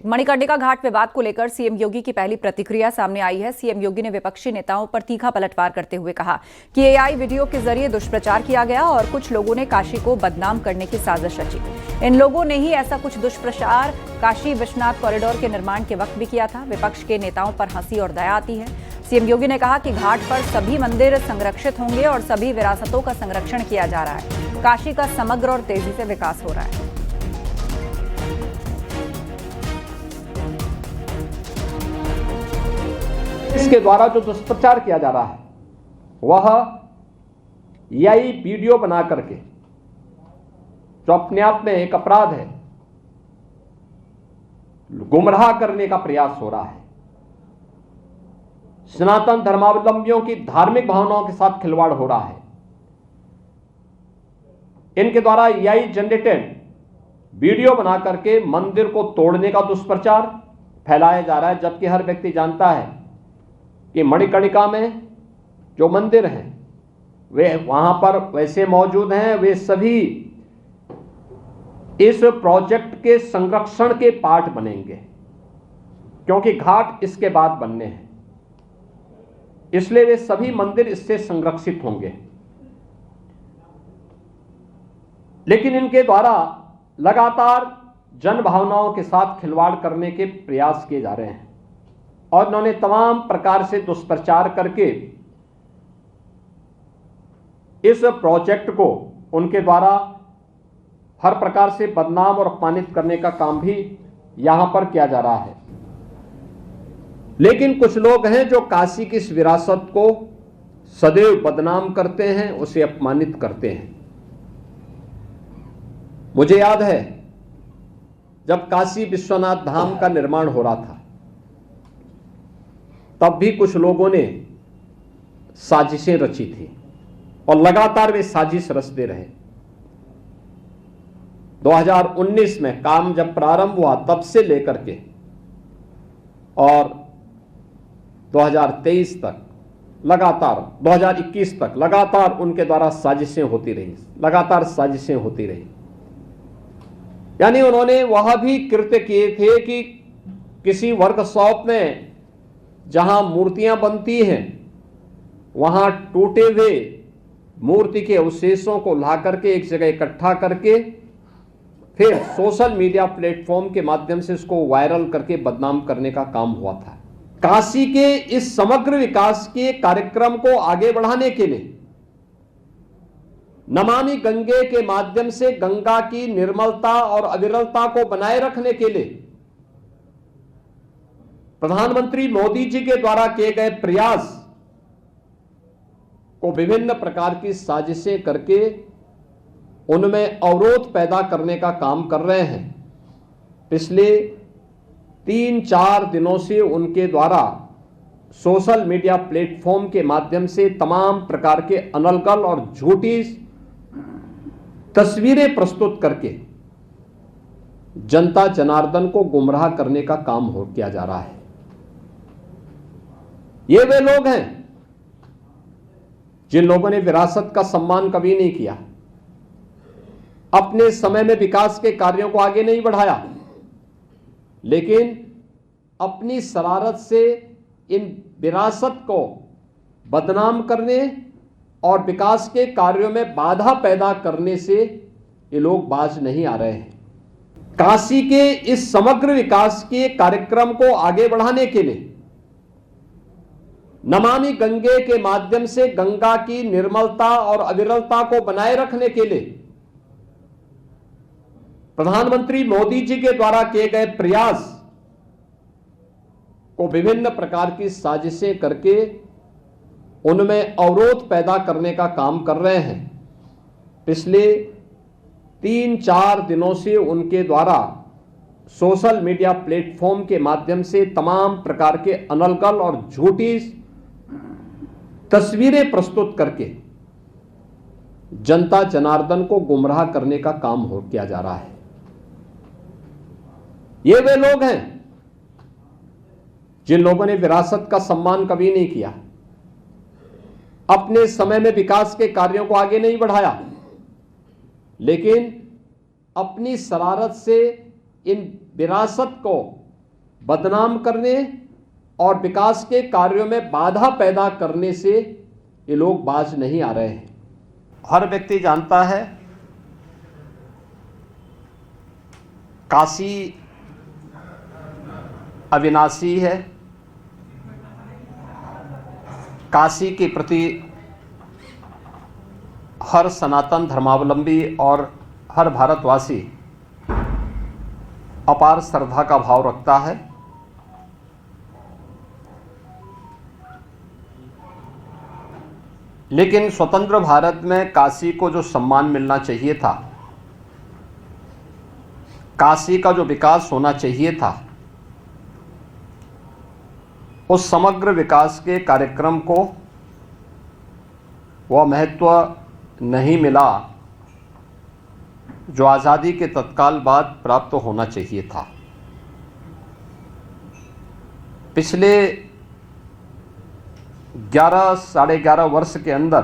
मणिकर्णिका घाट विवाद को लेकर सीएम योगी की पहली प्रतिक्रिया सामने आई है। सीएम योगी ने विपक्षी नेताओं पर तीखा पलटवार करते हुए कहा कि एआई वीडियो के जरिए दुष्प्रचार किया गया और कुछ लोगों ने काशी को बदनाम करने की साजिश रची। इन लोगों ने ही ऐसा कुछ दुष्प्रचार काशी विश्वनाथ कॉरिडोर के निर्माण के वक्त भी किया था। विपक्ष के नेताओं पर हंसी और दया आती है। सीएम योगी ने कहा कि घाट पर सभी मंदिर संरक्षित होंगे और सभी विरासतों का संरक्षण किया जा रहा है। काशी का समग्र और तेजी से विकास हो रहा है। इसके द्वारा जो दुष्प्रचार किया जा रहा है वह एआई वीडियो बना करके, जो अपने आप में एक अपराध है, गुमराह करने का प्रयास हो रहा है। सनातन धर्मावलंबियों की धार्मिक भावनाओं के साथ खिलवाड़ हो रहा है। इनके द्वारा एआई जनरेटेड वीडियो बना करके मंदिर को तोड़ने का दुष्प्रचार फैलाया जा रहा है, जबकि हर व्यक्ति जानता है कि मणिकर्णिका में जो मंदिर हैं वे वहां पर वैसे मौजूद हैं, वे सभी इस प्रोजेक्ट के संरक्षण के पार्ट बनेंगे, क्योंकि घाट इसके बाद बनने हैं, इसलिए वे सभी मंदिर इससे संरक्षित होंगे। लेकिन इनके द्वारा लगातार जन भावनाओं के साथ खिलवाड़ करने के प्रयास किए जा रहे हैं और उन्होंने तमाम प्रकार से दुष्प्रचार करके इस प्रोजेक्ट को उनके द्वारा हर प्रकार से बदनाम और अपमानित करने का काम भी यहां पर किया जा रहा है। लेकिन कुछ लोग हैं जो काशी की इस विरासत को सदैव बदनाम करते हैं, उसे अपमानित करते हैं। मुझे याद है जब काशी विश्वनाथ धाम का निर्माण हो रहा था, तब भी कुछ लोगों ने साजिशें रची थी और लगातार वे साजिश रचते रहे। 2019 में काम जब प्रारंभ हुआ तब से लेकर के और 2023 तक लगातार, 2021 तक लगातार उनके द्वारा साजिशें होती रही, लगातार साजिशें होती रही। यानी उन्होंने वह भी कृत्य किए थे कि किसी वर्कशॉप में जहां मूर्तियां बनती हैं वहां टूटे हुए मूर्ति के अवशेषों को ला करके एक जगह इकट्ठा करके फिर सोशल मीडिया प्लेटफॉर्म के माध्यम से इसको वायरल करके बदनाम करने का काम हुआ था। काशी के इस समग्र विकास के कार्यक्रम को आगे बढ़ाने के लिए नमामि गंगे के माध्यम से गंगा की निर्मलता और अविरलता को बनाए रखने के लिए प्रधानमंत्री मोदी जी के द्वारा किए गए प्रयास को विभिन्न प्रकार की साजिशें करके उनमें अवरोध पैदा करने का काम कर रहे हैं। पिछले 3-4 दिनों से उनके द्वारा सोशल मीडिया प्लेटफॉर्म के माध्यम से तमाम प्रकार के अनलगल और झूठी तस्वीरें प्रस्तुत करके जनता जनार्दन को गुमराह करने का काम किया जा रहा है। ये वे लोग हैं जिन लोगों ने विरासत का सम्मान कभी नहीं किया, अपने समय में विकास के कार्यों को आगे नहीं बढ़ाया, लेकिन अपनी शरारत से इन विरासत को बदनाम करने और विकास के कार्यों में बाधा पैदा करने से ये लोग बाज नहीं आ रहे हैं। काशी के इस समग्र विकास के कार्यक्रम को आगे बढ़ाने के लिए नमामि गंगे के माध्यम से गंगा की निर्मलता और अविरलता को बनाए रखने के लिए प्रधानमंत्री मोदी जी के द्वारा किए गए प्रयास को विभिन्न प्रकार की साजिशें करके उनमें अवरोध पैदा करने का काम कर रहे हैं। पिछले 3-4 दिनों से उनके द्वारा सोशल मीडिया प्लेटफॉर्म के माध्यम से तमाम प्रकार के अनलगल और झूठी तस्वीरें प्रस्तुत करके जनता जनार्दन को गुमराह करने का काम किया जा रहा है। ये वे लोग हैं जिन लोगों ने विरासत का सम्मान कभी नहीं किया, अपने समय में विकास के कार्यों को आगे नहीं बढ़ाया, लेकिन अपनी शरारत से इन विरासत को बदनाम करने और विकास के कार्यों में बाधा पैदा करने से ये लोग बाज नहीं आ रहे हैं। हर व्यक्ति जानता है काशी अविनाशी है। काशी के प्रति हर सनातन धर्मावलंबी और हर भारतवासी अपार श्रद्धा का भाव रखता है। लेकिन स्वतंत्र भारत में काशी को जो सम्मान मिलना चाहिए था, काशी का जो विकास होना चाहिए था, उस समग्र विकास के कार्यक्रम को वह महत्व नहीं मिला जो आज़ादी के तत्काल बाद प्राप्त होना चाहिए था। पिछले 11 साढ़े 11 वर्ष के अंदर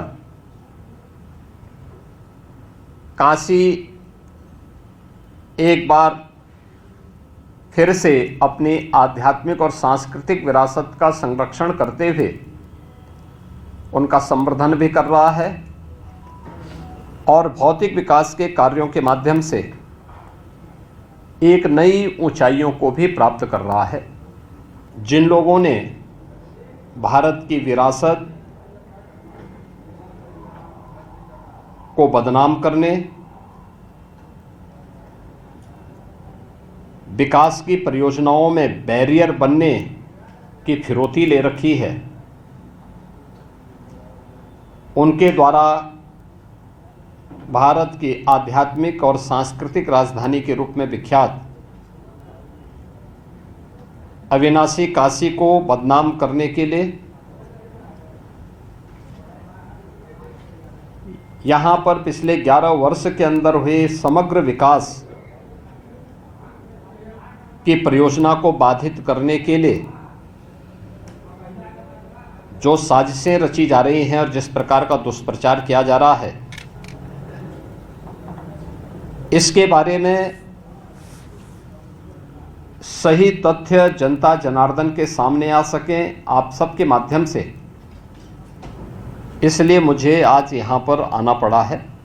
काशी एक बार फिर से अपनी आध्यात्मिक और सांस्कृतिक विरासत का संरक्षण करते हुए उनका संवर्धन भी कर रहा है और भौतिक विकास के कार्यों के माध्यम से एक नई ऊंचाइयों को भी प्राप्त कर रहा है। जिन लोगों ने भारत की विरासत को बदनाम करने, विकास की परियोजनाओं में बैरियर बनने की फिरौती ले रखी है, उनके द्वारा भारत की आध्यात्मिक और सांस्कृतिक राजधानी के रूप में विख्यात अविनाशी काशी को बदनाम करने के लिए यहाँ पर पिछले 11 वर्ष के अंदर हुए समग्र विकास की परियोजना को बाधित करने के लिए जो साजिशें रची जा रही हैं और जिस प्रकार का दुष्प्रचार किया जा रहा है, इसके बारे में सही तथ्य जनता जनार्दन के सामने आ सकें आप सबके माध्यम से, इसलिए मुझे आज यहाँ पर आना पड़ा है।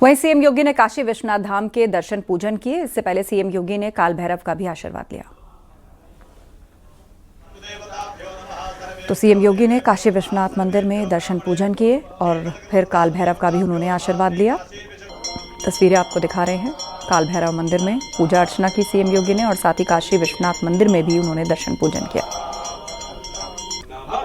वहीं सीएम योगी ने काशी विश्वनाथ धाम के दर्शन पूजन किए। इससे पहले सीएम योगी ने काल भैरव का भी आशीर्वाद लिया। तो सीएम योगी ने काशी विश्वनाथ मंदिर में दर्शन पूजन किए और फिर काल भैरव का भी उन्होंने आशीर्वाद लिया। तस्वीरें आपको दिखा रहे हैं। काल भैरव मंदिर में पूजा अर्चना की सीएम योगी ने और साथ ही काशी विश्वनाथ मंदिर में भी उन्होंने दर्शन पूजन किया। नमो